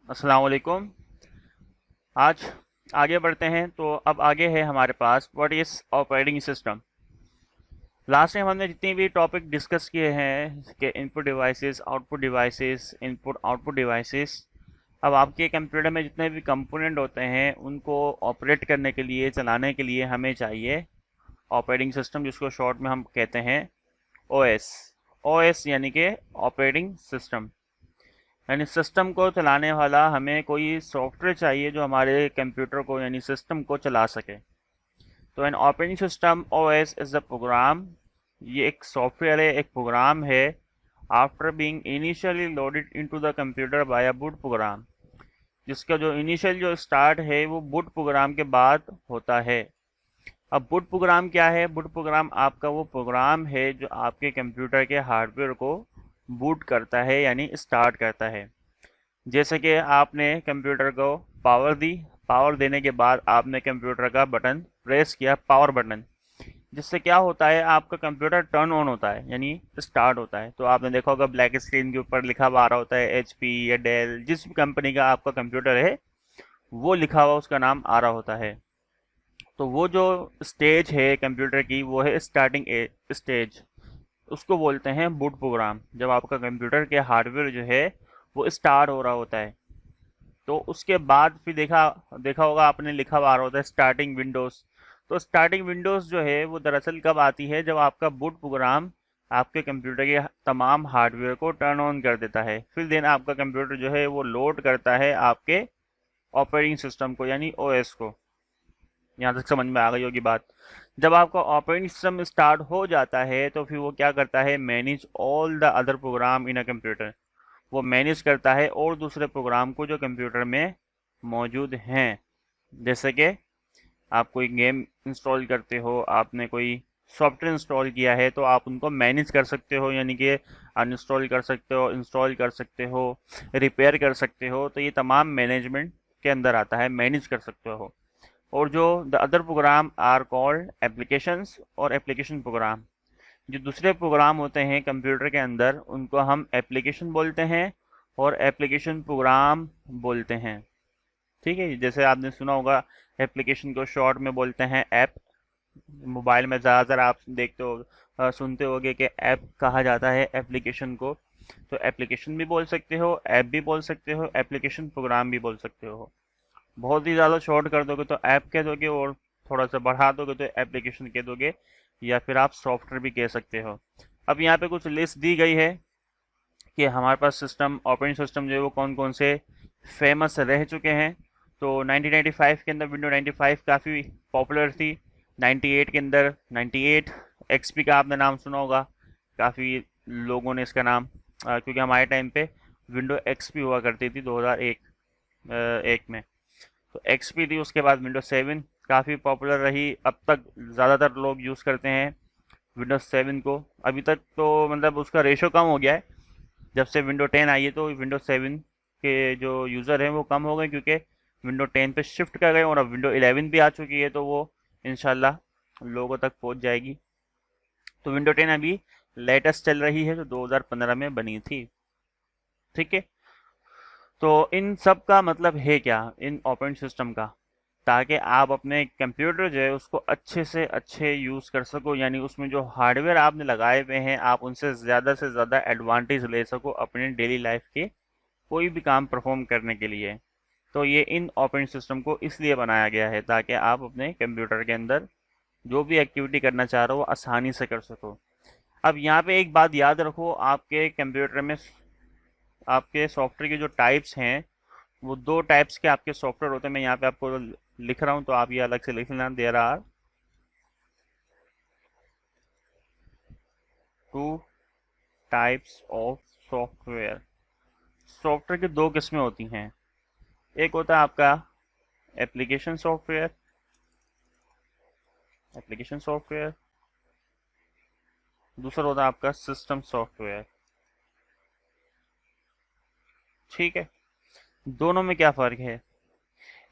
अस्सलाम वालेकुम। आज आगे बढ़ते हैं। तो अब आगे है हमारे पास what is operating system. Last time हमने जितने भी टॉपिक डिस्कस किए हैं कि input devices, output devices, input output devices. अब आपके कंप्यूटर में जितने भी कंपोनेंट होते हैं उनको ऑपरेट करने के लिए, चलाने के लिए हमें चाहिए ऑपरेटिंग सिस्टम, जिसको शॉर्ट में हम कहते हैं ओएस। ओएस यानी कि ऑपरेटिंग सिस्टम, यानी सिस्टम को चलाने वाला हमें कोई सॉफ्टवेयर चाहिए जो हमारे कंप्यूटर को यानी सिस्टम को चला सके। तो an operating system OS is the program. ये एक सॉफ्टवेयर है, एक प्रोग्राम है। After being initially loaded into the computer by a boot program, जिसका जो इनिशियल जो स्टार्ट है वो बूट प्रोग्राम के बाद होता है। अब बूट प्रोग्राम क्या है? बूट प्रोग्राम आपका वो प्रोग्राम है जो आपके कंप्यूटर के हार्डवेयर को बूट करता है यानी स्टार्ट करता है। जैसे कि आपने कंप्यूटर को पावर दी, पावर देने के बाद आपने कंप्यूटर का बटन प्रेस किया, पावर बटन, जिससे क्या होता है आपका कंप्यूटर टर्न ऑन होता है यानी स्टार्ट होता है। तो आपने देखा होगा ब्लैक स्क्रीन के ऊपर लिखा हुआ आ रहा होता है एचपी या डेल, जिस भी कंपनी का आपका कंप्यूटर है वो लिखा हुआ उसका नाम आ रहा होता है। तो वो जो स्टेज है कंप्यूटर की वो है स्टार्टिंग स्टेज, उसको बोलते हैं बूट प्रोग्राम। जब आपका कंप्यूटर के हार्डवेयर जो है वो स्टार्ट हो रहा होता है, तो उसके बाद फिर देखा देखा होगा आपने, लिखा हुआ आ रहा होता है स्टार्टिंग विंडोज़। तो स्टार्टिंग विंडोज़ जो है वो दरअसल कब आती है? जब आपका बूट प्रोग्राम आपके कंप्यूटर के तमाम हार्डवेयर को टर्न ऑन कर देता है। फिर देन आपका कंप्यूटर जो है वो लोड करता है आपके ऑपरेटिंग सिस्टम को यानी ओएस को। यहाँ तक समझ में आ गई होगी बात। जब आपका ऑपरेटिंग सिस्टम स्टार्ट हो जाता है तो फिर वो क्या करता है? Manage all the other program in a computer. वो मैनेज करता है और दूसरे प्रोग्राम को जो कंप्यूटर में मौजूद हैं। जैसे कि आप कोई गेम इंस्टॉल करते हो, आपने कोई सॉफ्टवेयर इंस्टॉल किया है, तो आप उनको मैनेज कर सकते हो, यानी कि अनइंस्टॉल कर सकते हो, इंस्टॉल कर सकते हो, रिपेयर कर सकते हो। तो ये तमाम मैनेजमेंट के अंदर आता है, मैनेज कर सकते हो। और जो the other program are called applications और एप्लीकेशन प्रोग्राम। जो दूसरे प्रोग्राम होते हैं कंप्यूटर के अंदर उनको हम एप्लीकेशन बोलते हैं और एप्लीकेशन प्रोग्राम बोलते हैं। ठीक है, जैसे आपने सुना होगा एप्लीकेशन को शॉर्ट में बोलते हैं ऐप। मोबाइल में ज़्यादातर आप देखते हो, सुनते होगे कि ऐप कहा जाता है एप्लीकेशन को। तो एप्लीकेशन भी बोल सकते हो, ऐप भी बोल सकते हो, एप्लीकेशन प्रोग्राम भी बोल सकते हो। बहुत ही ज़्यादा शॉर्ट कर दोगे तो ऐप कह दोगे, और थोड़ा सा बढ़ा दोगे तो एप्लीकेशन कह दोगे, या फिर आप सॉफ्टवेयर भी कह सकते हो। अब यहाँ पे कुछ लिस्ट दी गई है कि हमारे पास सिस्टम, ऑपरेटिंग सिस्टम जो है वो कौन कौन से फेमस रह चुके हैं। तो 1995 के अंदर विंडो 95 काफ़ी पॉपुलर थी। 98 के अंदर 98 एक्सपी का आपने नाम सुना होगा, काफ़ी लोगों ने इसका नाम, क्योंकि हमारे टाइम पे विंडो एक्सपी हुआ करती थी 2001 एक में। तो एक्सपी थी, उसके बाद विंडो 7 काफ़ी पॉपुलर रही। अब तक ज़्यादातर लोग यूज़ करते हैं विंडोज 7 को। अभी तक तो मतलब उसका रेशो कम हो गया है। जब से विंडो 10 आई है तो विंडो 7 के जो यूज़र हैं वो कम हो गए, क्योंकि विंडो 10 पे शिफ्ट कर गए और अब विंडो 11 भी आ चुकी है, तो वो इंशाल्लाह लोगों तक पहुंच जाएगी। तो विंडो 10 अभी लेटेस्ट चल रही है जो 2015 में बनी थी। ठीक है, तो इन सब का मतलब है क्या इन ऑपरेटिंग सिस्टम का? ताकि आप अपने कंप्यूटर जो है उसको अच्छे से अच्छे यूज़ कर सको, यानी उसमें जो हार्डवेयर आपने लगाए हुए हैं आप उनसे ज़्यादा से ज़्यादा एडवांटेज ले सको अपने डेली लाइफ के कोई भी काम परफॉर्म करने के लिए। तो ये इन ऑपरेटिंग सिस्टम को इसलिए बनाया गया है ताकि आप अपने कंप्यूटर के अंदर जो भी एक्टिविटी करना चाह रहे हो वो आसानी से कर सको। अब यहाँ पे एक बात याद रखो, आपके कंप्यूटर में आपके सॉफ्टवेयर के जो टाइप्स हैं वो दो टाइप्स के आपके सॉफ्टवेयर होते हैं। मैं यहाँ पे आपको लिख रहा हूँ तो आप ये अलग से लिख लेना। There are two types of software. Software की दो किस्में होती हैं। एक होता है आपका एप्लीकेशन सॉफ्टवेयर, एप्लीकेशन सॉफ्टवेयर। दूसरा होता है आपका सिस्टम सॉफ्टवेयर। ठीक है, दोनों में क्या फ़र्क है?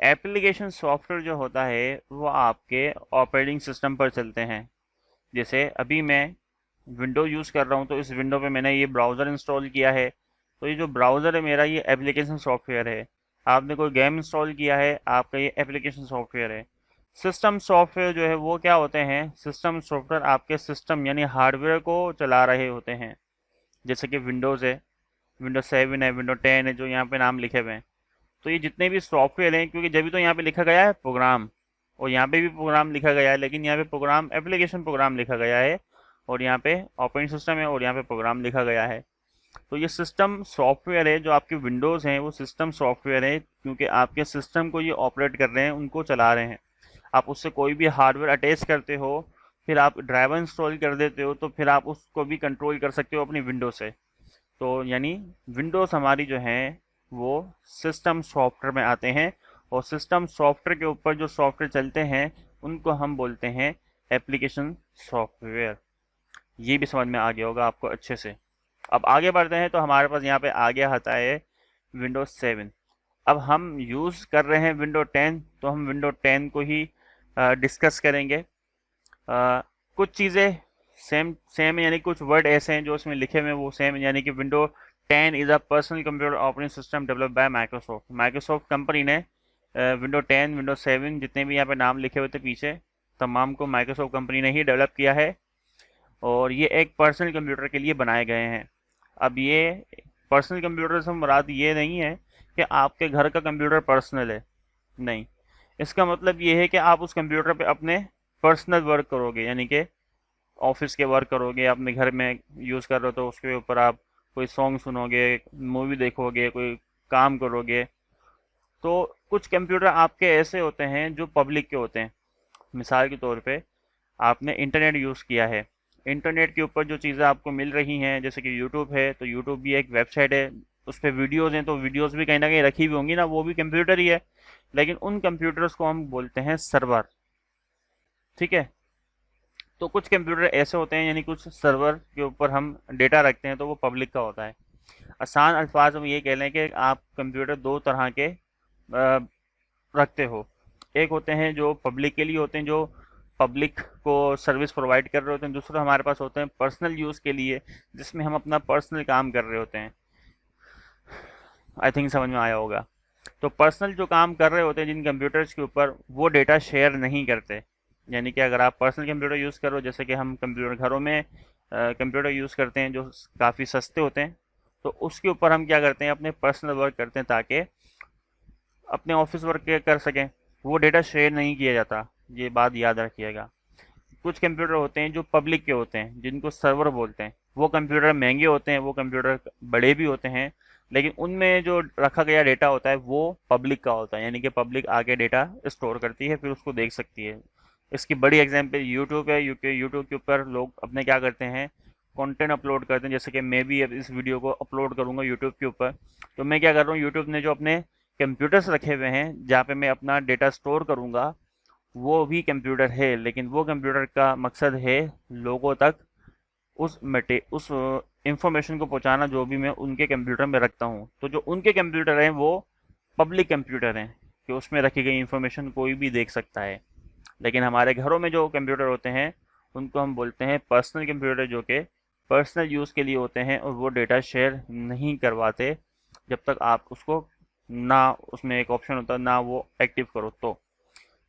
एप्लीकेशन सॉफ्टवेयर जो होता है वो आपके ऑपरेटिंग सिस्टम पर चलते हैं। जैसे अभी मैं विंडो यूज़ कर रहा हूँ तो इस विंडो पे मैंने ये ब्राउज़र इंस्टॉल किया है, तो ये जो ब्राउज़र है मेरा ये एप्लीकेशन सॉफ्टवेयर है। आपने कोई गेम इंस्टॉल किया है, आपका ये एप्लीकेशन सॉफ्टवेयर है। सिस्टम सॉफ्टवेयर जो है वो क्या होते हैं, सिस्टम सॉफ्टवेयर आपके सिस्टम यानी हार्डवेयर को चला रहे होते हैं। जैसे कि विंडोज़ है, विंडोज 7 है, विंडो 10 है, जो यहाँ पे नाम लिखे हुए हैं। तो ये जितने भी सॉफ्टवेयर हैं, क्योंकि जब भी तो यहाँ पे लिखा गया है प्रोग्राम, और यहाँ पे भी प्रोग्राम लिखा गया है, लेकिन यहाँ पे प्रोग्राम एप्लीकेशन प्रोग्राम लिखा गया है, और यहाँ पे ऑपरेटिंग सिस्टम है, और यहाँ पे प्रोग्राम लिखा गया है। तो ये सिस्टम सॉफ्टवेयर है, जो आपके विंडोज़ हैं वो सिस्टम सॉफ्टवेयर है, क्योंकि आपके सिस्टम को ये ऑपरेट कर रहे हैं, उनको चला रहे हैं। आप उससे कोई भी हार्डवेयर अटैच करते हो, फिर आप ड्राइवर इंस्टॉल कर देते हो, तो फिर आप उसको भी कंट्रोल कर सकते हो अपनी विंडो से। तो यानी विंडोज़ हमारी जो हैं वो सिस्टम सॉफ्टवेयर में आते हैं, और सिस्टम सॉफ्टवेयर के ऊपर जो सॉफ्टवेयर चलते हैं उनको हम बोलते हैं एप्लीकेशन सॉफ्टवेयर। ये भी समझ में आ गया होगा आपको अच्छे से। अब आगे बढ़ते हैं, तो हमारे पास यहाँ पे आगे आता है विंडोज 7। अब हम यूज़ कर रहे हैं विंडो 10, तो हम विंडो 10 को ही डिस्कस करेंगे। कुछ चीज़ें सेम सेम यानी कुछ वर्ड ऐसे हैं जो इसमें लिखे हुए हैं वो सेम, यानी कि window 10 is a personal computer operating system developed by Microsoft. Microsoft company ने विंडो 10, विंडो 7 जितने भी यहाँ पे नाम लिखे हुए थे पीछे, तमाम को माइक्रोसॉफ्ट कंपनी ने ही डेवलप किया है, और ये एक पर्सनल कंप्यूटर के लिए बनाए गए हैं। अब ये पर्सनल कंप्यूटर से मुराद ये नहीं है कि आपके घर का कंप्यूटर पर्सनल है, नहीं। इसका मतलब ये है कि आप उस कंप्यूटर पे अपने पर्सनल वर्क करोगे, यानी कि ऑफिस के वर्क करोगे, अपने घर में यूज़ कर रहे हो तो उसके ऊपर आप कोई सॉन्ग सुनोगे, मूवी देखोगे, कोई काम करोगे। तो कुछ कंप्यूटर आपके ऐसे होते हैं जो पब्लिक के होते हैं। मिसाल के तौर पे आपने इंटरनेट यूज़ किया है, इंटरनेट के ऊपर जो चीज़ें आपको मिल रही हैं, जैसे कि यूट्यूब है, तो यूट्यूब भी एक वेबसाइट है, उस पर वीडियोज़ हैं, तो वीडियोज़ भी कहीं ना कहीं रखी हुई होंगी ना, वो भी कंप्यूटर ही है। लेकिन उन कंप्यूटर्स को हम बोलते हैं सर्वर। ठीक है। तो कुछ कंप्यूटर ऐसे होते हैं, यानी कुछ सर्वर के ऊपर हम डेटा रखते हैं, तो वो पब्लिक का होता है। आसान अल्फाज में ये कह लें कि आप कंप्यूटर दो तरह के रखते हो। एक होते हैं जो पब्लिक के लिए होते हैं, जो पब्लिक को सर्विस प्रोवाइड कर रहे होते हैं। दूसरा हमारे पास होते हैं पर्सनल यूज़ के लिए, जिसमें हम अपना पर्सनल काम कर रहे होते हैं। आई थिंक समझ में आया होगा। तो पर्सनल जो काम कर रहे होते हैं जिन कंप्यूटर्स के ऊपर, वो डेटा शेयर नहीं करते। यानी कि अगर आप पर्सनल कंप्यूटर यूज़ करो, जैसे कि हम कंप्यूटर घरों में कंप्यूटर यूज़ करते हैं जो काफ़ी सस्ते होते हैं, तो उसके ऊपर हम क्या करते हैं, अपने पर्सनल वर्क करते हैं ताकि अपने ऑफिस वर्क कर सकें। वो डेटा शेयर नहीं किया जाता, ये बात याद रखिएगा। कुछ कंप्यूटर होते हैं जो पब्लिक के होते हैं, जिनको सर्वर बोलते हैं। वो कंप्यूटर महंगे होते हैं, वो कंप्यूटर बड़े भी होते हैं, लेकिन उनमें जो रखा गया डेटा होता है वो पब्लिक का होता है, यानी कि पब्लिक आगे डेटा स्टोर करती है, फिर उसको देख सकती है। इसकी बड़ी एग्जांपल यूट्यूब है। यूट्यूब के ऊपर लोग अपने क्या करते हैं, कंटेंट अपलोड करते हैं। जैसे कि मैं भी अब इस वीडियो को अपलोड करूंगा यूट्यूब के ऊपर, तो मैं क्या कर रहा हूँ, यूट्यूब ने जो अपने कंप्यूटर्स रखे हुए हैं जहाँ पे मैं अपना डेटा स्टोर करूँगा, वो भी कंप्यूटर है, लेकिन वो कंप्यूटर का मकसद है लोगों तक उस इंफॉर्मेशन को पहुंचाना जो भी मैं उनके कंप्यूटर में रखता हूं। तो जो उनके कंप्यूटर हैं वो पब्लिक कंप्यूटर हैं, कि उसमें रखी गई इंफॉर्मेशन कोई भी देख सकता है। लेकिन हमारे घरों में जो कंप्यूटर होते हैं उनको हम बोलते हैं पर्सनल कंप्यूटर, जो कि पर्सनल यूज़ के लिए होते हैं, और वो डेटा शेयर नहीं करवाते जब तक आप उसको ना, उसमें एक ऑप्शन होता है ना वो एक्टिव करो। तो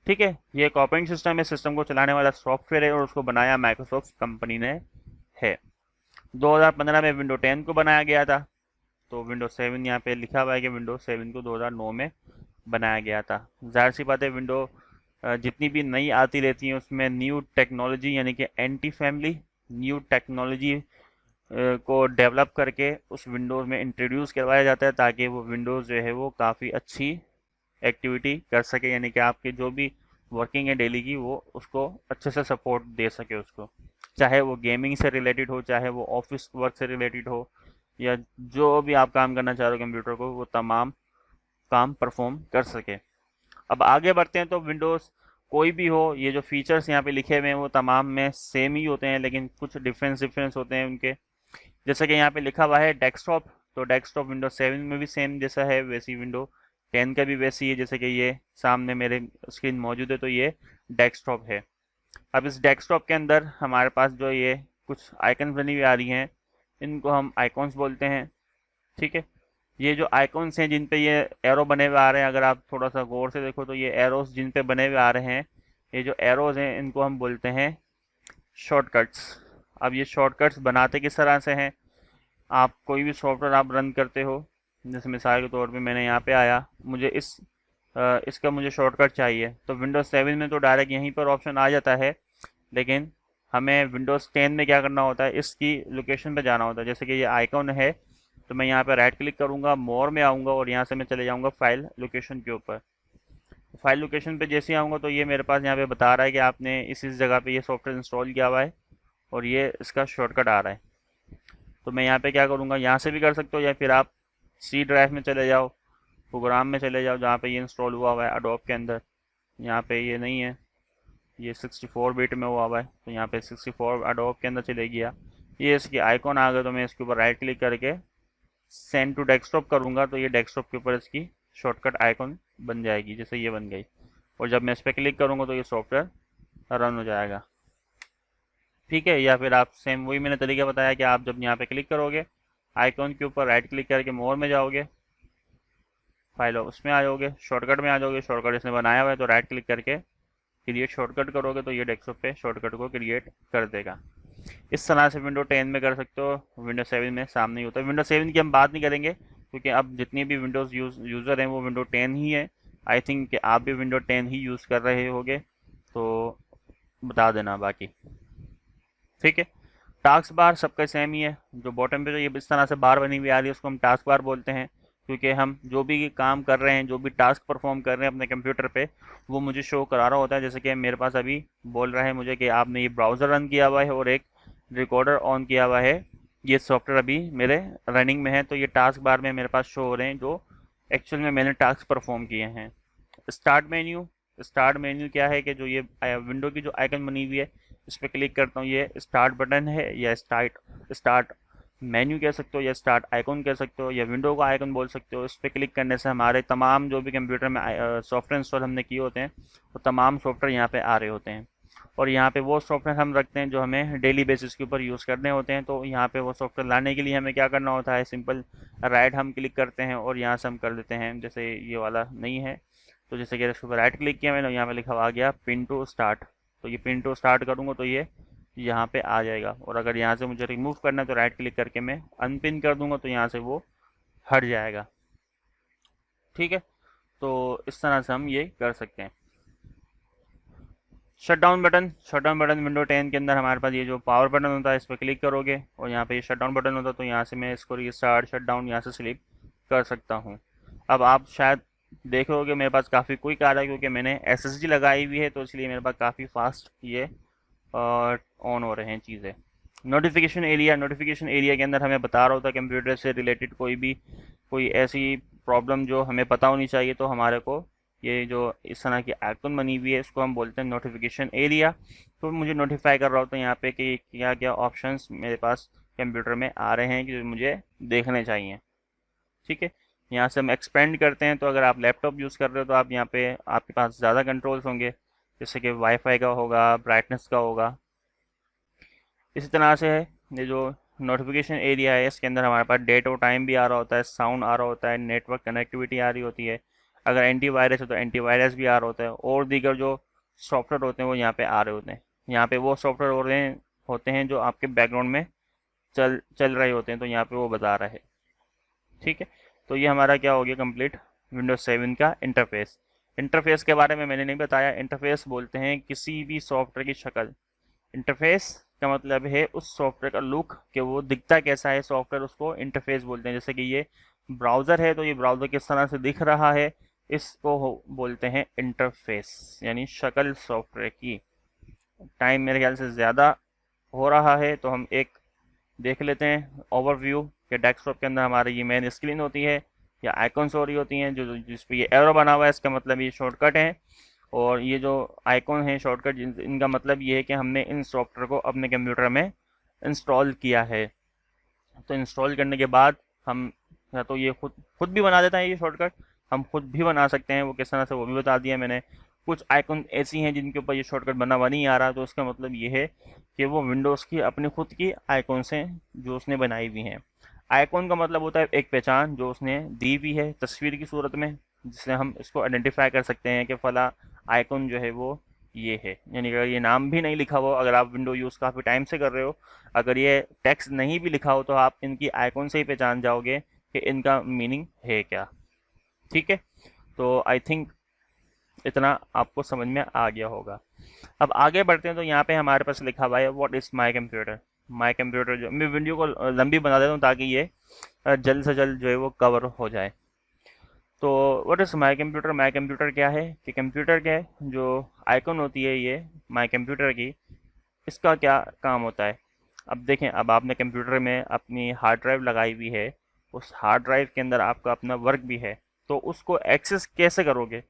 ठीक है, ये एक ऑपरेटिंग सिस्टम है, सिस्टम को चलाने वाला सॉफ्टवेयर है, और उसको बनाया माइक्रोसॉफ्ट कंपनी ने है। 2015 में विंडो 10 को बनाया गया था। तो विंडो 7 यहाँ पे लिखा हुआ है कि विंडो 7 को 2009 में बनाया गया था। जाहिर सी बात है, विंडो जितनी भी नई आती रहती है उसमें न्यू टेक्नोलॉजी यानी कि एंटी फैमिली न्यू टेक्नोलॉजी को डेवलप करके उस विंडोज़ में इंट्रोड्यूस करवाया जाता है, ताकि वो विंडोज़ जो है वो काफ़ी अच्छी एक्टिविटी कर सके, यानी कि आपकी जो भी वर्किंग है डेली की, वो उसको अच्छे से सपोर्ट दे सके उसको। चाहे वो गेमिंग से रिलेटेड हो, चाहे वो ऑफिस वर्क से रिलेटेड हो, या जो भी आप काम करना चाह रहे हो कंप्यूटर को, वो तमाम काम परफॉर्म कर सके। अब आगे बढ़ते हैं, तो विंडोज़ कोई भी हो, ये जो फीचर्स यहाँ पे लिखे हुए हैं वो तमाम में सेम ही होते हैं, लेकिन कुछ डिफरेंस होते हैं उनके। जैसे कि यहाँ पे लिखा हुआ है डेस्कटॉप, तो डेस्कटॉप विंडो 7 में भी सेम जैसा है, वैसी विंडो 10 का भी वैसी है। जैसे कि ये सामने मेरे स्क्रीन मौजूद है, तो ये डेस्कटॉप है। अब इस डेस्कटॉप के अंदर हमारे पास जो ये कुछ आइकन बनी हुई आ रही हैं, इनको हम आइकॉन्स बोलते हैं। ठीक है। ये जो आइकॉन्स हैं जिन पे ये एरो बने हुए आ रहे हैं, अगर आप थोड़ा सा गौर से देखो तो ये एरोस जिन पे बने हुए आ रहे हैं, ये जो एरोज हैं इनको हम बोलते हैं शॉर्टकट्स। अब ये शॉर्टकट्स बनाते किस तरह से हैं, आप कोई भी सॉफ्टवेयर आप रन करते हो, जैसे मिसाल के तौर पे मैंने यहाँ पे आया, मुझे इसका मुझे शॉर्टकट चाहिए, तो विंडोज़ 7 में तो डायरेक्ट यहीं पर ऑप्शन आ जाता है, लेकिन हमें विंडोज़ 10 में क्या करना होता है, इसकी लोकेशन पे जाना होता है। जैसे कि ये आइकॉन है, तो मैं यहाँ पे राइट क्लिक करूँगा, मोर में आऊँगा और यहाँ से मैं चले जाऊँगा फाइल लोकेशन के ऊपर। फाइल लोकेशन पे जैसे ही आऊँगा तो ये मेरे पास यहाँ पे बता रहा है कि आपने इस जगह पे ये सॉफ्टवेयर इंस्टॉल किया हुआ है और ये इसका शॉर्टकट आ रहा है। तो मैं यहाँ पे क्या करूँगा, यहाँ से भी कर सकते हो या फिर आप सी ड्राइव में चले जाओ, प्रोग्राम में चले जाओ जहाँ पे ये इंस्टॉल हुआ हुआ है अडोब के अंदर। यहाँ पे ये नहीं है, ये 64 बिट में हुआ हुआ है, तो यहाँ पे 64 अडोब के अंदर चले गया। ये इसकी आइकॉन आ गए, तो मैं इसके ऊपर राइट क्लिक करके सेंड टू डेस्कटॉप करूँगा, तो ये डेस्कटॉप के ऊपर इसकी शॉर्टकट आइकॉन बन जाएगी, जैसे ये बन गई। और जब मैं इस पर क्लिक करूँगा तो ये सॉफ्टवेयर रन हो जाएगा। ठीक है, या फिर आप सेम वही मैंने तरीका बताया कि आप जब यहाँ पे क्लिक करोगे आइकॉन के ऊपर राइट क्लिक करके मोर में जाओगे, फाइल उसमें आ जाओगे, शॉर्टकट में आ जाओगे, शॉर्टकट इसने बनाया हुआ है तो राइट क्लिक करके क्रिएट शॉर्टकट करोगे तो ये डेस्कटॉप पे शॉर्टकट को क्रिएट कर देगा। इस तरह से विंडो 10 में कर सकते हो, विंडो 7 में सामने नहीं होता। विंडो 7 की हम बात नहीं करेंगे क्योंकि अब जितनी भी विंडोज़ यूज़र हैं वो विंडो 10 ही है। आई थिंक कि आप भी विंडो 10 ही यूज़ कर रहे होगे, तो बता देना बाकी। ठीक है, टास्क बार सबका सेम ही है, जो बॉटम पे जो ये इस तरह से बार बनी हुई आ रही है उसको हम टास्क बार बोलते हैं, क्योंकि हम जो भी काम कर रहे हैं, जो भी टास्क परफॉर्म कर रहे हैं अपने कंप्यूटर पे, वो मुझे शो करा रहा होता है। जैसे कि मेरे पास अभी बोल रहा है मुझे कि आपने ये ब्राउज़र रन किया हुआ है और एक रिकॉर्डर ऑन किया हुआ है, ये सॉफ्टवेयर अभी मेरे रनिंग में है, तो ये टास्क बार में मेरे पास शो हो रहे हैं जो एक्चुअल में मैंने टास्क परफॉर्म किए हैं। स्टार्ट मेन्यू क्या है कि जो ये विंडो की जो आइकन बनी हुई है इस पर क्लिक करता हूँ, ये स्टार्ट बटन है या स्टार्ट मेन्यू कह सकते हो या स्टार्ट आइकॉन कह सकते हो या विंडो का आइकन बोल सकते हो। इस पर क्लिक करने से हमारे तमाम जो भी कंप्यूटर में सॉफ्टवेयर इंस्टॉल हमने किए होते हैं वो तमाम सॉफ्टवेयर यहाँ पे आ रहे होते हैं, और यहाँ पे वो सॉफ्टवेयर हम रखते हैं जो हमें डेली बेसिस के ऊपर यूज़ करने होते हैं। तो यहाँ पे वो सॉफ्टवेयर लाने के लिए हमें क्या करना होता है, सिंपल राइट हम क्लिक करते हैं और यहाँ से हम कर देते हैं, जैसे ये वाला नहीं है तो जैसे कि इसके ऊपर राइट क्लिक किया मैंने, यहाँ पे लिखा आ गया पिन टू स्टार्ट, तो ये पिन टू स्टार्ट करूँगा तो ये यहाँ पे आ जाएगा। और अगर यहाँ से मुझे रिमूव करना है तो राइट क्लिक करके मैं अनपिन कर दूंगा तो यहाँ से वो हट जाएगा। ठीक है, तो इस तरह से हम ये कर सकते हैं। शट डाउन बटन विंडो 10 के अंदर हमारे पास ये जो पावर बटन होता है इस पर क्लिक करोगे और यहाँ पे ये शट डाउन बटन होता है, तो यहाँ से मैं इसको रिस्टार्ट शट डाउन यहाँ से सिलेक्ट कर सकता हूँ। अब आप शायद देख रहे होगे मेरे पास काफ़ी क्विक आ रहा है क्योंकि मैंने एसएसडी लगाई हुई है, तो इसलिए मेरे पास काफ़ी फास्ट ये ऑन हो रहे हैं चीज़ें। नोटिफिकेशन एरिया के अंदर हमें बता रहा होता है कंप्यूटर से रिलेटेड कोई ऐसी प्रॉब्लम जो हमें पता होनी चाहिए, तो हमारे को ये जो इस तरह की आइकन बनी हुई है इसको हम बोलते हैं नोटिफिकेशन एरिया। तो मुझे नोटिफाई कर रहा होता है यहाँ पे कि क्या क्या ऑप्शंस मेरे पास कंप्यूटर में आ रहे हैं जो मुझे देखने चाहिए। ठीक है, यहाँ से हम एक्सपेंड करते हैं, तो अगर आप लैपटॉप यूज़ कर रहे हो तो आप यहाँ पे आपके पास ज़्यादा कंट्रोल्स होंगे, जैसे कि वाईफाई का होगा, ब्राइटनेस का होगा। इसी तरह से है ये जो नोटिफिकेशन एरिया है इसके अंदर हमारे पास डेट और टाइम भी आ रहा होता है, साउंड आ रहा होता है, नेटवर्क कनेक्टिविटी आ रही होती है, अगर एंटीवायरस है तो एंटीवायरस भी आ रहा होता है, और दीगर जो सॉफ्टवेयर होते हैं वो यहाँ पे आ रहे होते हैं। यहाँ पे वो सॉफ्टवेयर होते हैं जो आपके बैकग्राउंड में चल चल रहे होते हैं, तो यहाँ पे वो बता रहा है। ठीक है, तो ये हमारा क्या हो गया कंप्लीट विंडोज 7 का इंटरफेस। इंटरफेस के बारे में मैंने नहीं बताया, इंटरफेस बोलते हैं किसी भी सॉफ्टवेयर की शक्ल। इंटरफेस का मतलब है उस सॉफ्टवेयर का लुक, कि वो दिखता कैसा है सॉफ्टवेयर, उसको इंटरफेस बोलते हैं। जैसे कि ये ब्राउज़र है तो ये ब्राउज़र किस तरह से दिख रहा है इसको बोलते हैं इंटरफेस, यानी शक्ल सॉफ्टवेयर की। टाइम मेरे ख्याल से ज़्यादा हो रहा है तो हम एक देख लेते हैं ओवरव्यू के डेस्कटॉप के अंदर हमारी ये मेन स्क्रीन होती है या आइकॉन्स हो रही होती हैं जो जिस पे ये एरो बना हुआ है, इसका मतलब ये शॉर्टकट है। और ये जो आइकॉन है शॉर्टकट इनका मतलब ये है कि हमने इन सॉफ्टवेयर को अपने कंप्यूटर में इंस्टॉल किया है। तो इंस्टॉल करने के बाद हम या तो ये खुद खुद भी बना देता है, ये शॉर्टकट हम खुद भी बना सकते हैं, वो किस तरह से वो भी बता दिया मैंने। कुछ आइकॉन ऐसी हैं जिनके ऊपर ये शॉर्टकट बना हुआ नहीं आ रहा, तो उसका मतलब ये है कि वो विंडोज़ की अपनी खुद की आइकॉन्स हैं जो उसने बनाई हुई हैं। आइकॉन का मतलब होता है एक पहचान जो उसने दी हुई है तस्वीर की सूरत में, जिससे हम इसको आइडेंटिफाई कर सकते हैं कि फला आइकॉन जो है वो ये है। यानी कि अगर ये नाम भी नहीं लिखा हो, अगर आप विंडो यूज़ काफ़ी टाइम से कर रहे हो, अगर ये टेक्स्ट नहीं भी लिखा हो, तो आप इनकी आइकॉन से ही पहचान जाओगे कि इनका मीनिंग है क्या। ठीक है, तो आई थिंक इतना आपको समझ में आ गया होगा। अब आगे बढ़ते हैं तो यहाँ पे हमारे पास लिखा हुआ है what is my computer. My computer जो मैं वीडियो को लंबी बना देता हूँ ताकि ये जल्द से जल्द जो है वो कवर हो जाए। तो what is my computer, my computer क्या है कि कंप्यूटर क्या है, जो आइकन होती है ये माई कंप्यूटर की, इसका क्या काम होता है। अब देखें, अब आपने कंप्यूटर में अपनी हार्ड ड्राइव लगाई हुई है, उस हार्ड ड्राइव के अंदर आपका अपना वर्क भी है, तो उसको एक्सेस कैसे करोगे।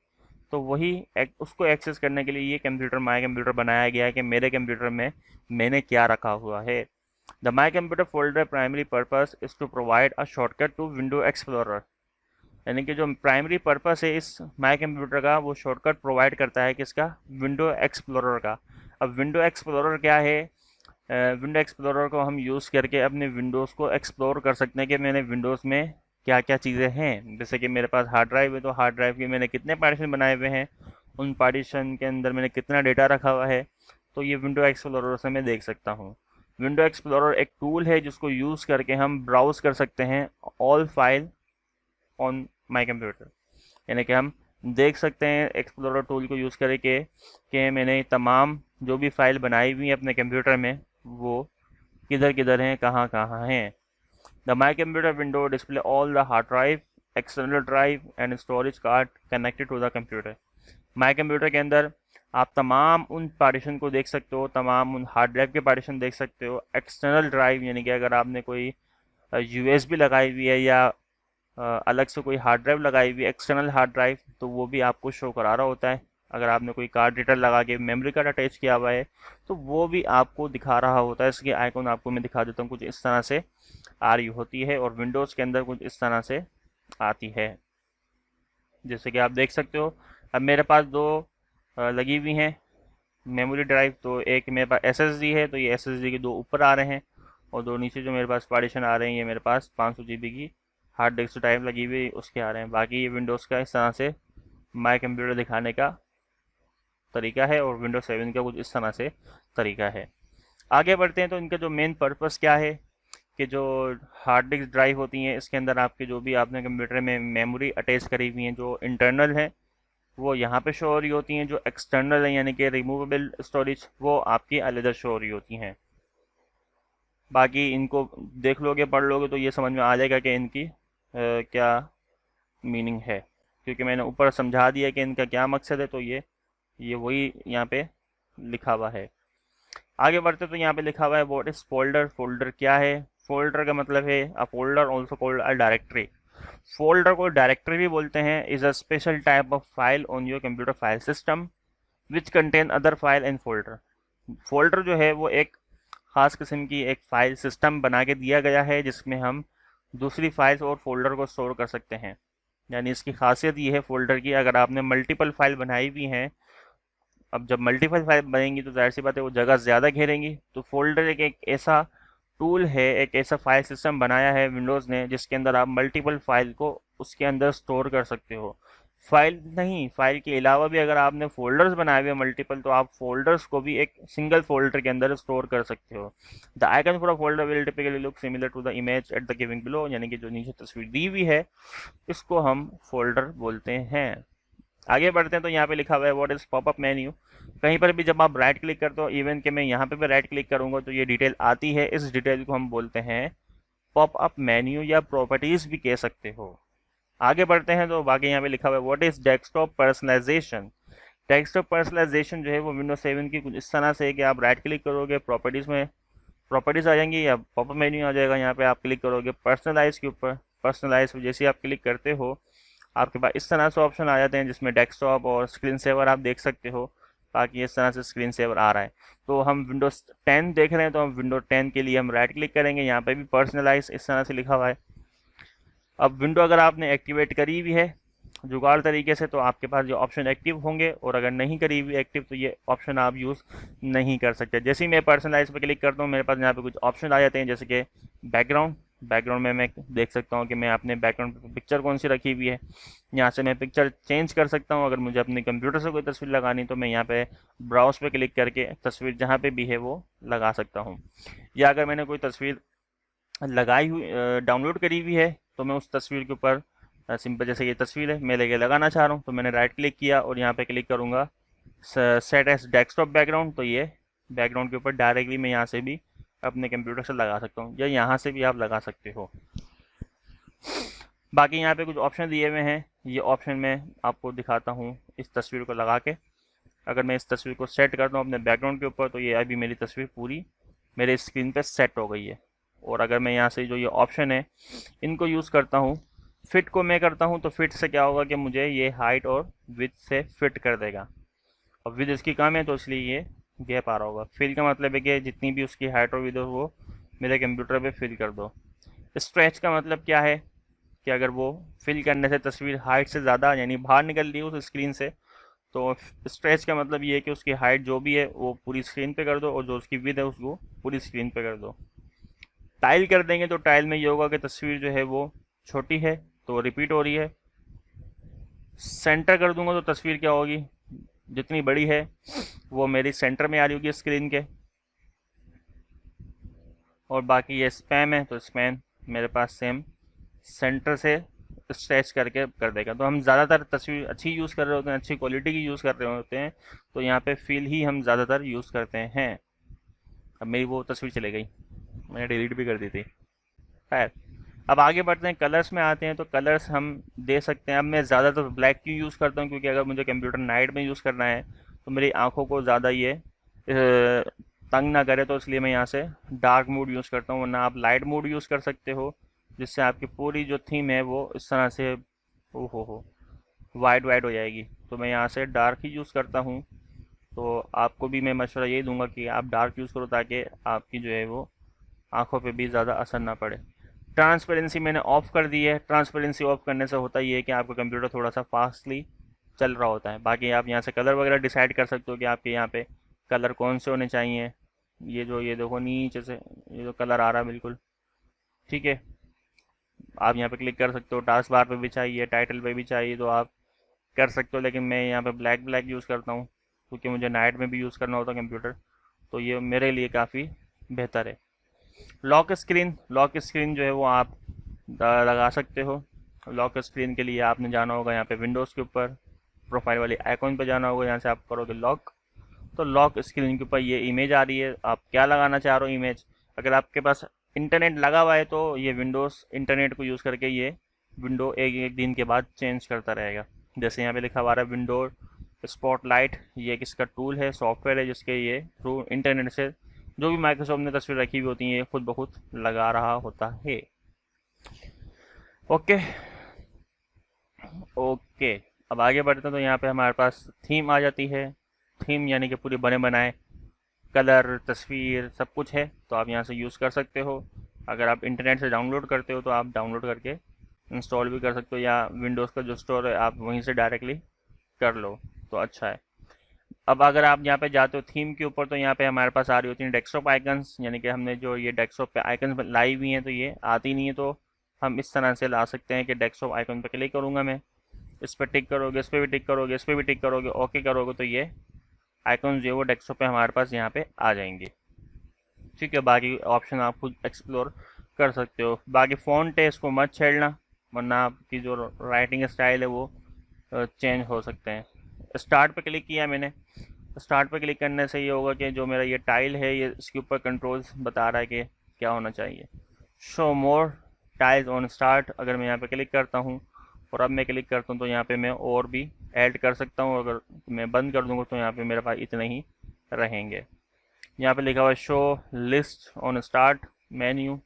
तो वही उसको एक्सेस करने के लिए ये कंप्यूटर माई कंप्यूटर बनाया गया है कि मेरे कंप्यूटर में मैंने क्या रखा हुआ है। The my computer folder primary purpose is to provide a shortcut to window explorer. यानी कि जो प्राइमरी पर्पस है इस माई कंप्यूटर का, वो शॉर्टकट प्रोवाइड करता है किसका, विंडो एक्सप्लोरर का। अब विंडो एक्सप्लोरर क्या है, विंडो एक्सप्लोरर को हम यूज़ करके अपने विंडोज़ को एक्सप्लोर कर सकते हैं कि मैंने विंडोज़ में क्या क्या चीज़ें हैं। जैसे कि मेरे पास हार्ड ड्राइव है, तो हार्ड ड्राइव के मैंने कितने पार्टीशन बनाए हुए हैं, उन पार्टीशन के अंदर मैंने कितना डेटा रखा हुआ है, तो ये विंडो एक्सप्लोरर से मैं देख सकता हूँ। विंडो एक्सप्लोरर एक टूल है जिसको यूज़ करके हम ब्राउज़ कर सकते हैं all file on my computer. यानी कि हम देख सकते हैं एक्सप्लोरर टूल को यूज़ करके कि मैंने तमाम जो भी फाइल बनाई हुई है अपने कंप्यूटर में, वो किधर किधर हैं, कहाँ कहाँ हैं। The my computer window display all the hard drive, external drive and storage card connected to the computer. My computer के अंदर आप तमाम उन पार्टीशन को देख सकते हो, तमाम उन हार्ड ड्राइव के पार्टीशन देख सकते हो। एक्सटर्नल ड्राइव यानी कि अगर आपने कोई यूएसबी लगाई हुई है या अलग से कोई हार्ड ड्राइव लगाई हुई है, एक्सटर्नल हार्ड ड्राइव, तो वो भी आपको शो करा रहा होता है। अगर आपने कोई कार्ड रीडर लगा के मेमोरी कार्ड अटैच किया हुआ है, तो वो भी आपको दिखा रहा होता है। इसकी आइकॉन आपको मैं दिखा देता हूँ, कुछ इस तरह से आ रही होती है, और विंडोज़ के अंदर कुछ इस तरह से आती है, जैसे कि आप देख सकते हो। अब मेरे पास दो लगी हुई हैं मेमोरी ड्राइव, तो एक मेरे पास एसएसडी है, तो ये एसएसडी के दो ऊपर आ रहे हैं, और दो नीचे जो मेरे पास पार्टीशन आ रहे हैं, ये मेरे पास 500 GB की हार्ड डिस्क टाइप लगी हुई उसके आ रहे हैं। बाकी ये विंडोज़ का इस तरह से माई कंप्यूटर दिखाने का तरीका है, और विंडोज 7 का कुछ इस तरह से तरीका है। आगे बढ़ते हैं तो इनका जो मेन पर्पस क्या है कि जो हार्ड डिस्क ड्राइव होती हैं, इसके अंदर आपके जो भी आपने कंप्यूटर में मेमोरी अटैच करी हुई हैं, जो इंटरनल है वो यहाँ पे शो हो रही होती हैं, जो एक्सटर्नल है यानी कि रिमूवेबल स्टोरेज, वो आपकी अलग शो हो रही होती हैं। बाकी इनको देख लोगे, पढ़ लोगे, तो ये समझ में आ जाएगा कि इनकी क्या मीनिंग है, क्योंकि मैंने ऊपर समझा दिया कि इनका क्या मकसद है। तो ये वही यहाँ पे लिखा हुआ है। आगे बढ़ते तो यहाँ पे लिखा हुआ है व्हाट इज फोल्डर। फोल्डर क्या है, फोल्डर का मतलब है a folder also called a directory. Folder को डायरेक्टरी भी बोलते हैं। Is a special type of file on your computer file system which contain other file in folder. Folder जो है वो एक ख़ास किस्म की एक फ़ाइल सिस्टम बना के दिया गया है, जिसमें हम दूसरी फाइल्स और फोल्डर को स्टोर कर सकते हैं। यानी इसकी खासियत ये है फोल्डर की, अगर आपने मल्टीपल फाइल बनाई हुई हैं, अब जब मल्टीपल फाइल बनेंगी तो जाहिर सी बात है वो जगह ज़्यादा घेरेंगी। तो फोल्डर एक ऐसा टूल है, एक ऐसा फाइल सिस्टम बनाया है विंडोज़ ने, जिसके अंदर आप मल्टीपल फाइल को उसके अंदर स्टोर कर सकते हो। फाइल नहीं, फाइल के अलावा भी अगर आपने फोल्डर्स बनाए हुए मल्टीपल, तो आप फोल्डर्स को भी एक सिंगल फोल्डर के अंदर स्टोर कर सकते हो। The icon for a folder will typically look similar to the image at the giving below. यानी कि जो नीचे तस्वीर दी हुई है, इसको हम फोल्डर बोलते हैं। आगे बढ़ते हैं तो यहाँ पे लिखा हुआ है व्हाट इज पॉपअप मेन्यू। कहीं पर भी जब आप राइट क्लिक करते हो, इवन कि मैं यहाँ पे भी राइट क्लिक करूँगा तो ये डिटेल आती है, इस डिटेल को हम बोलते हैं पॉपअप मेन्यू, या प्रॉपर्टीज भी कह सकते हो। आगे बढ़ते हैं तो बाकी यहाँ पे लिखा हुआ है what is desktop personalisation. Desktop personalisation जो है वो विंडोज 7 की कुछ इस तरह से है कि आप राइट क्लिक करोगे, प्रॉपर्टीज में प्रॉपर्टीज आ जाएंगी या पॉपअप मेन्यू आ जाएगा। यहाँ पे आप क्लिक करोगे पर्सनलाइज के ऊपर, पर्सनलाइज जैसे आप क्लिक करते हो आपके पास इस तरह से ऑप्शन आ जाते हैं, जिसमें डेस्कटॉप और स्क्रीन सेवर आप देख सकते हो। बाकी इस तरह से स्क्रीन सेवर आ रहा है। तो हम विंडोज 10 देख रहे हैं, तो हम विंडोज 10 के लिए हम राइट क्लिक करेंगे, यहाँ पे भी पर्सनलाइज इस तरह से लिखा हुआ है। अब विंडो अगर आपने एक्टिवेट करी हुई है जुगाड़ तरीके से, तो आपके पास जो ऑप्शन एक्टिव होंगे, और अगर नहीं करी हुई एक्टिव तो ये ऑप्शन आप यूज़ नहीं कर सकते। जैसे ही मैं पर्सनलाइज पे क्लिक करता हूँ, मेरे पास यहाँ पे कुछ ऑप्शन आ जाते हैं, जैसे कि बैकग्राउंड, बैकग्राउंड में मैं देख सकता हूँ कि मैं अपने बैकग्राउंड पे पिक्चर कौन सी रखी हुई है। यहाँ से मैं पिक्चर चेंज कर सकता हूँ। अगर मुझे अपने कंप्यूटर से कोई तस्वीर लगानी तो मैं यहाँ पे ब्राउज पे क्लिक करके तस्वीर जहाँ पे भी है वो लगा सकता हूँ। या अगर मैंने कोई तस्वीर लगाई हुई डाउनलोड करी हुई है तो मैं उस तस्वीर के ऊपर सिंपल, जैसे ये तस्वीर है मैं लेके लगाना चाह रहा हूँ तो मैंने राइट क्लिक किया और यहाँ पे क्लिक करूँगा सेट एज डेस्कटॉप बैकग्राउंड, तो ये बैकग्राउंड के ऊपर डायरेक्टली मैं यहाँ से भी अपने कंप्यूटर से लगा सकता हूँ, या यहाँ से भी आप लगा सकते हो। बाकी यहाँ पे कुछ ऑप्शन दिए हुए हैं, ये ऑप्शन मैं आपको दिखाता हूँ इस तस्वीर को लगा के। अगर मैं इस तस्वीर को सेट करता हूँ अपने बैकग्राउंड के ऊपर तो ये अभी मेरी तस्वीर पूरी मेरे स्क्रीन पे सेट हो गई है। और अगर मैं यहाँ से जो ये ऑप्शन है इनको यूज़ करता हूँ, फिट को मैं करता हूँ, तो फिट से क्या होगा कि मुझे ये हाइट और विड्थ से फिट कर देगा। और विड्थ इसकी कम है तो इसलिए ये गैप आ रहा होगा। फिल का मतलब है कि जितनी भी उसकी हाइट और विड्थ हो वो मेरे कंप्यूटर पे फिल कर दो। स्ट्रेच का मतलब क्या है कि अगर वो फिल करने से तस्वीर हाइट से ज़्यादा यानी बाहर निकल रही है उस स्क्रीन से, तो स्ट्रेच का मतलब ये है कि उसकी हाइट जो भी है वो पूरी स्क्रीन पे कर दो और जो उसकी विड्थ है उसको पूरी स्क्रीन पे कर दो। टाइल कर देंगे तो टाइल में ये होगा कि तस्वीर जो है वो छोटी है तो रिपीट हो रही है। सेंटर कर दूंगा तो तस्वीर क्या होगी, जितनी बड़ी है वो मेरी सेंटर में आ रही होगी स्क्रीन के। और बाकी ये स्पैम है तो स्पैम मेरे पास सेम सेंटर से स्ट्रेच करके कर देगा। तो हम ज़्यादातर तस्वीर अच्छी यूज़ कर रहे होते हैं, अच्छी क्वालिटी की यूज़ कर रहे होते हैं, तो यहाँ पे फील ही हम ज़्यादातर यूज़ करते हैं। अब मेरी वो तस्वीर चली गई, मैंने डिलीट भी कर दी थी। खैर, अब आगे बढ़ते हैं, कलर्स में आते हैं। तो कलर्स हम दे सकते हैं। अब मैं ज़्यादातर ब्लैक क्यों यूज़ करता हूँ, क्योंकि अगर मुझे कंप्यूटर नाइट में यूज़ करना है तो मेरी आंखों को ज़्यादा ये तंग ना करे, तो इसलिए मैं यहाँ से डार्क मोड यूज़ करता हूँ। वरना आप लाइट मोड यूज़ कर सकते हो जिससे आपकी पूरी जो थीम है वो इस तरह से हो वाइट वाइट हो जाएगी। तो मैं यहाँ से डार्क ही यूज़ करता हूँ। तो आपको भी मैं मशवरा यही दूंगा कि आप डार्क यूज़ करो ताकि आपकी जो है वो आंखों पे भी ज़्यादा असर ना पड़े। ट्रांसपेरेंसी मैंने ऑफ़ कर दी है। ट्रांसपेरेंसी ऑफ करने से होता ये है कि आपका कंप्यूटर थोड़ा सा फास्टली चल रहा होता है। बाकी आप यहाँ से कलर वगैरह डिसाइड कर सकते हो कि आपके यहाँ पे कलर कौन से होने चाहिए। ये देखो नीचे से ये जो कलर आ रहा है बिल्कुल ठीक है, आप यहाँ पे क्लिक कर सकते हो। टास्क बार पे भी चाहिए, टाइटल पे भी चाहिए तो आप कर सकते हो, लेकिन मैं यहाँ पे ब्लैक ब्लैक यूज़ करता हूँ क्योंकि मुझे नाइट में भी यूज़ करना होता है कंप्यूटर, तो ये मेरे लिए काफ़ी बेहतर है। लॉक स्क्रीन जो है वो आप लगा सकते हो। लॉक स्क्रीन के लिए आपने जाना होगा यहाँ पे विंडोज़ के ऊपर प्रोफाइल वाली आइकॉन पे जाना होगा, यहाँ से आप करोगे लॉक। तो लॉक स्क्रीन के ऊपर ये इमेज आ रही है, आप क्या लगाना चाह रहे हो इमेज। अगर आपके पास इंटरनेट लगा हुआ है तो ये विंडोज़ इंटरनेट को यूज़ करके ये विंडो एक एक दिन के बाद चेंज करता रहेगा। जैसे यहाँ पे लिखा हुआ है विंडो स्पॉटलाइट, ये एक इसका टूल है, सॉफ्टवेयर है जिसके ये थ्रू इंटरनेट से जो भी माइक्रोसॉफ्ट ने तस्वीर रखी हुई होती है ये खुद ब खुद लगा रहा होता है। ओके ओके, अब आगे बढ़ते हैं। तो यहाँ पे हमारे पास थीम आ जाती है। थीम यानी कि पूरी बने बनाए कलर तस्वीर सब कुछ है, तो आप यहाँ से यूज़ कर सकते हो। अगर आप इंटरनेट से डाउनलोड करते हो तो आप डाउनलोड करके इंस्टॉल भी कर सकते हो, या विंडोज़ का जो स्टोर है आप वहीं से डायरेक्टली कर लो तो अच्छा है। अब अगर आप यहाँ पे जाते हो थीम के ऊपर तो यहाँ पे हमारे पास आ रही होती है डेस्कटॉप आइकन्स, यानी कि हमने जो ये डेस्कटॉप पे आइकन्स लाई हुई हैं तो ये आती नहीं है, तो हम इस तरह से ला सकते हैं कि डेस्कटॉप आइकन पे क्लिक करूँगा मैं, इस पर टिक करोगे, इस पर भी टिक करोगे, इस पर भी टिक करोगे, ओके करोगे तो ये आइकन जो है वो डेस्कटॉप पे हमारे पास यहाँ पे आ जाएंगे। ठीक है, बाकी ऑप्शन आप खुद एक्सप्लोर कर सकते हो। बाकी फ़ॉन्ट है इसको मत छेड़ना वरना आपकी जो राइटिंग स्टाइल है वो चेंज हो सकते हैं। स्टार्ट पे क्लिक किया मैंने, स्टार्ट पे क्लिक करने से ये होगा कि जो मेरा ये टाइल है ये इसके ऊपर कंट्रोल्स बता रहा है कि क्या होना चाहिए। Show more tiles on start, अगर मैं यहाँ पे क्लिक करता हूँ और अब मैं क्लिक करता हूँ तो यहाँ पे मैं और भी ऐड कर सकता हूँ। अगर मैं बंद कर दूँगा तो यहाँ पे मेरे पास इतने ही रहेंगे। यहाँ पे लिखा हुआ है show list on start menu,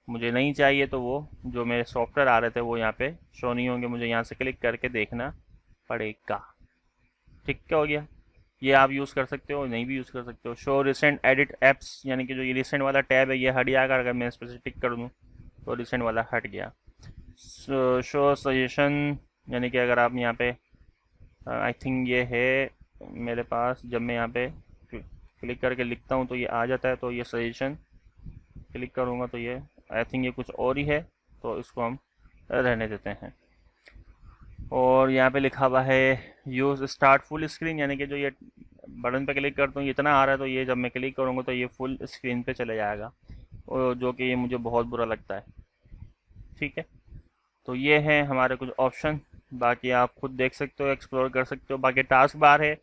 मुझे नहीं चाहिए तो वो जो मेरे सॉफ्टवेयर आ रहे थे वो यहाँ पे शो नहीं होंगे, मुझे यहाँ से क्लिक करके देखना पड़ेगा। ठीक क्या हो गया, ये आप यूज़ कर सकते हो, नहीं भी यूज़ कर सकते हो। शो रिसेंट एडिट एप्स, यानी कि जो ये रिसेंट वाला टैब है ये हट जाएगा अगर मैं इस पर टिक कर दूँ तो रिसेंट वाला हट गया। शो सजेशन, यानी कि अगर आप यहाँ पे आई थिंक ये है मेरे पास, जब मैं यहाँ पे क्लिक करके लिखता हूँ तो ये आ जाता है, तो ये सजेशन क्लिक करूँगा तो ये आई थिंक ये कुछ और ही है, तो इसको हम रहने देते हैं। और यहाँ पे लिखा हुआ है यूज़ स्टार्ट फुल स्क्रीन, यानी कि जो ये बटन पे क्लिक करता हूँ इतना आ रहा है, तो ये जब मैं क्लिक करूँगा तो ये फुल स्क्रीन पे चले जाएगा, और जो कि ये मुझे बहुत बुरा लगता है। ठीक है, तो ये हैं हमारे कुछ ऑप्शन, बाकी आप खुद देख सकते हो, एक्सप्लोर कर सकते हो। बाकी टास्क बार है,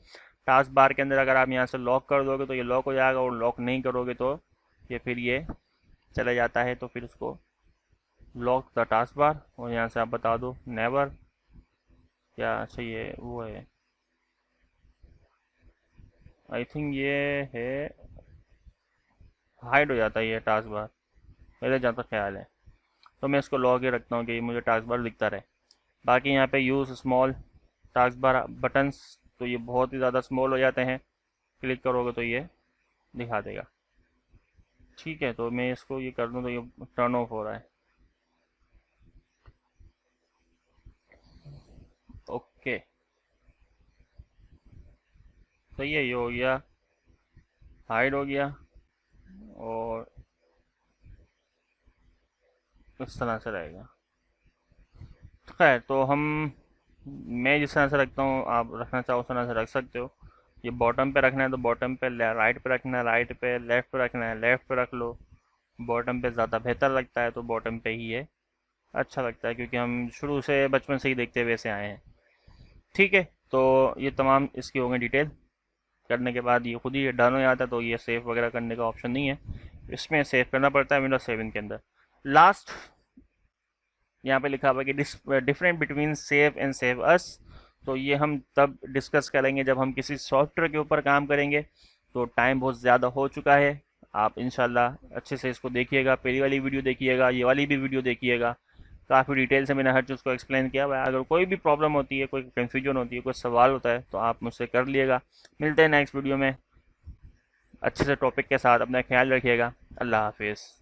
टास्क बार के अंदर अगर आप यहाँ से लॉक कर दोगे तो ये लॉक हो जाएगा, और लॉक नहीं करोगे तो ये फिर ये चला जाता है। तो फिर उसको लॉक द टास्क बार, और यहाँ से आप बता दो नेवर, क्या चाहिए वो है, आई थिंक ये है हाइड हो जाता है ये टास्क बार, मेरे जहाँ तक ख्याल है। तो मैं इसको लॉक ही रखता हूँ कि मुझे टास्क बार दिखता रहे। बाकी यहाँ पे use small task bar buttons, तो ये बहुत ही ज़्यादा स्मॉल हो जाते हैं, क्लिक करोगे तो ये दिखा देगा। ठीक है, तो मैं इसको ये कर दूँ तो ये टर्न ऑफ हो रहा है। ओके, तो ये हो गया, हाइड हो गया, और इस तरह से रहेगा। खैर, तो हम, मैं जिस तरह से रखता हूँ आप रखना चाहो उस तरह से रख सकते हो। ये बॉटम पे रखना है तो बॉटम पे, राइट पे रखना है राइट पे, लेफ़्ट पे रखना है लेफ़्ट पे रख लो। बॉटम पे ज़्यादा बेहतर लगता है तो बॉटम पे ही है, अच्छा लगता है, क्योंकि हम शुरू से बचपन से ही देखते हुए ऐसे आए हैं। ठीक है, तो ये तमाम इसकी हो गई डिटेल। करने के बाद ये खुद ही डन हो जाता है, तो ये सेव वगैरह करने का ऑप्शन नहीं है, इसमें सेव करना पड़ता है विंडोज 7 के अंदर। लास्ट यहाँ पे लिखा हुआ है कि different between save and save us, तो ये हम तब डिस्कस करेंगे जब हम किसी सॉफ्टवेयर के ऊपर काम करेंगे। तो टाइम बहुत ज़्यादा हो चुका है, आप इंशाल्लाह अच्छे से इसको देखिएगा, पहली वाली वीडियो देखिएगा, ये वाली भी वीडियो देखिएगा, काफ़ी डिटेल से मैंने हर चीज़ को एक्सप्लेन किया हुआ है। अगर कोई भी प्रॉब्लम होती है, कोई कन्फ्यूजन होती है, कोई सवाल होता है, तो आप मुझसे कर लिएगा। मिलते हैं नेक्स्ट वीडियो में अच्छे से टॉपिक के साथ, अपना ख्याल रखिएगा। अल्लाह हाफिज़।